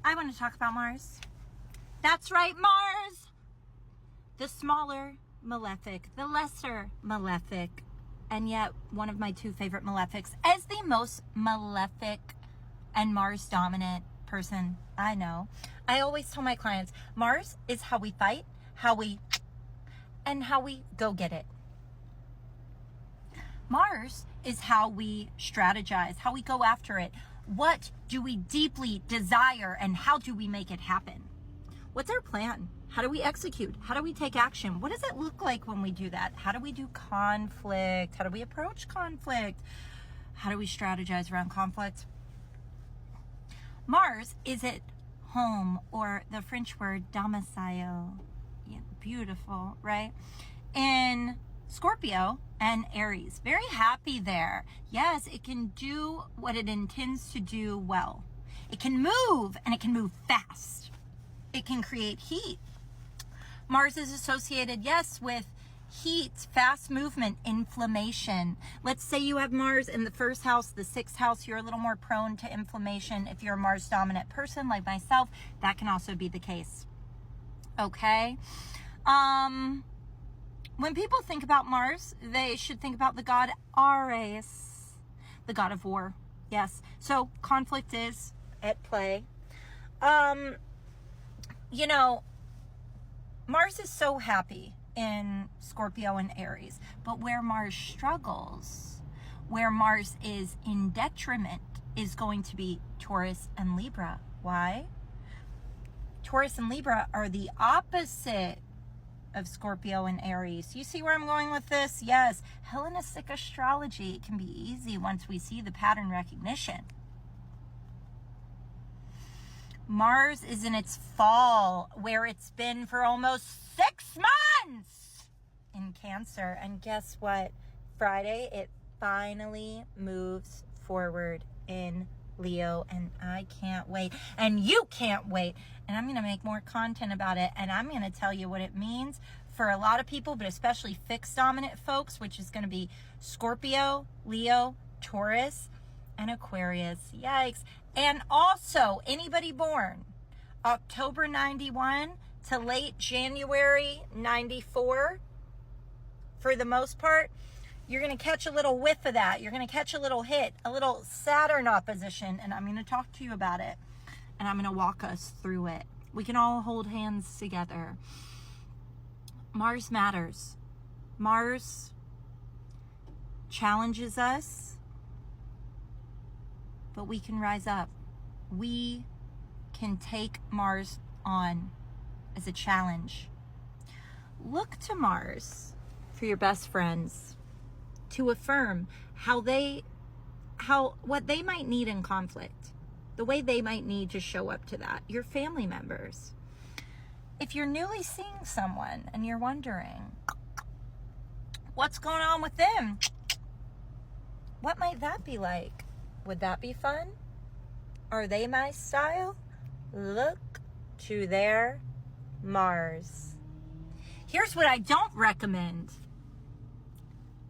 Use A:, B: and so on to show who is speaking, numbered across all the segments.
A: I want to talk about Mars. That's right, Mars! The smaller Malefic, the lesser Malefic, and yet one of my two favorite Malefics as the most malefic and Mars dominant person I know. I always tell my clients, Mars is how we fight, how we go get it. Mars is how we strategize, how we go after it. What do we deeply desire and how do we make it happen? What's our plan? How do we execute? How do we take action? What does it look like when we do that? How do we do conflict? How do we approach conflict? How do we strategize around conflict? Mars is at home, or the French word domicile. Yeah, beautiful, right? In Scorpio and Aries. Very happy there. Yes, it can do what it intends to do well. It can move, and it can move fast. It can create heat. Mars is associated, yes, with heat, fast movement, inflammation. Let's say you have Mars in the first house, the sixth house, you're a little more prone to inflammation. If you're a Mars dominant person like myself, that can also be the case. Okay? When people think about Mars, they should think about the god Ares, the god of war. Yes. So conflict is at play. You know, Mars is so happy in Scorpio and Aries, but where Mars struggles, where Mars is in detriment, is going to be Taurus and Libra. Why? Taurus and Libra are the opposite of Scorpio and Aries. You see where I'm going with this? Yes. Hellenistic astrology can be easy once we see the pattern recognition. Mars is in its fall, where it's been for almost 6 months in Cancer. And guess what? Friday, it finally moves forward in Leo, and I can't wait, and you can't wait, and I'm going to make more content about it, and I'm going to tell you what it means for a lot of people, but especially fixed dominant folks, which is going to be Scorpio, Leo, Taurus, and Aquarius. Yikes. And also anybody born October 91 to late January 94, for the most part, you're going to catch a little whiff of that. You're going to catch a little hit, a little Saturn opposition, and I'm going to talk to you about it, and I'm going to walk us through it. We can all hold hands together. Mars matters. Mars challenges us, but we can rise up. We can take Mars on as a challenge. Look to Mars for your best friends, to affirm what they might need in conflict, the way they might need to show up to that. Your family members. If you're newly seeing someone and you're wondering, what's going on with them? What might that be like? Would that be fun? Are they my style? Look to their Mars. Here's what I don't recommend.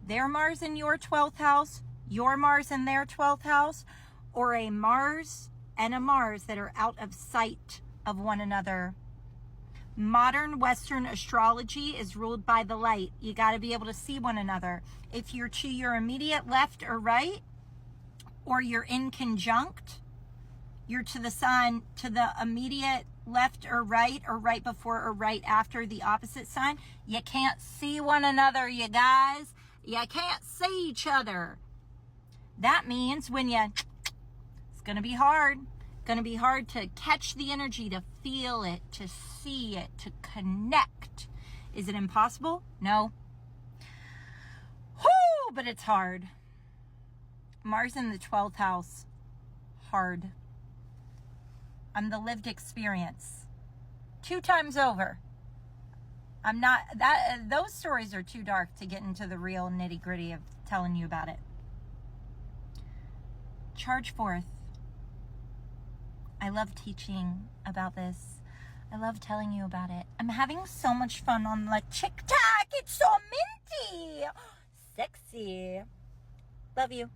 A: Their Mars in your 12th house, your Mars in their 12th house, or a Mars and a Mars that are out of sight of one another. Modern Western astrology is ruled by the light. You got to be able to see one another. If you're to your immediate left or right, or you're in conjunct, you're to the sign to the immediate left or right before or right after the opposite sign, you can't see one another, you guys. You can't see each other. That means it's going to be hard. Going to be hard to catch the energy, to feel it, to see it, to connect. Is it impossible? No. Whoo, but it's hard. Mars in the 12th house, hard. I'm the lived experience. 2 times over. I'm not, those stories are too dark to get into the real nitty gritty of telling you about it. Charge forth. I love teaching about this. I love telling you about it. I'm having so much fun on the TikTok. It's so minty. Sexy. Love you.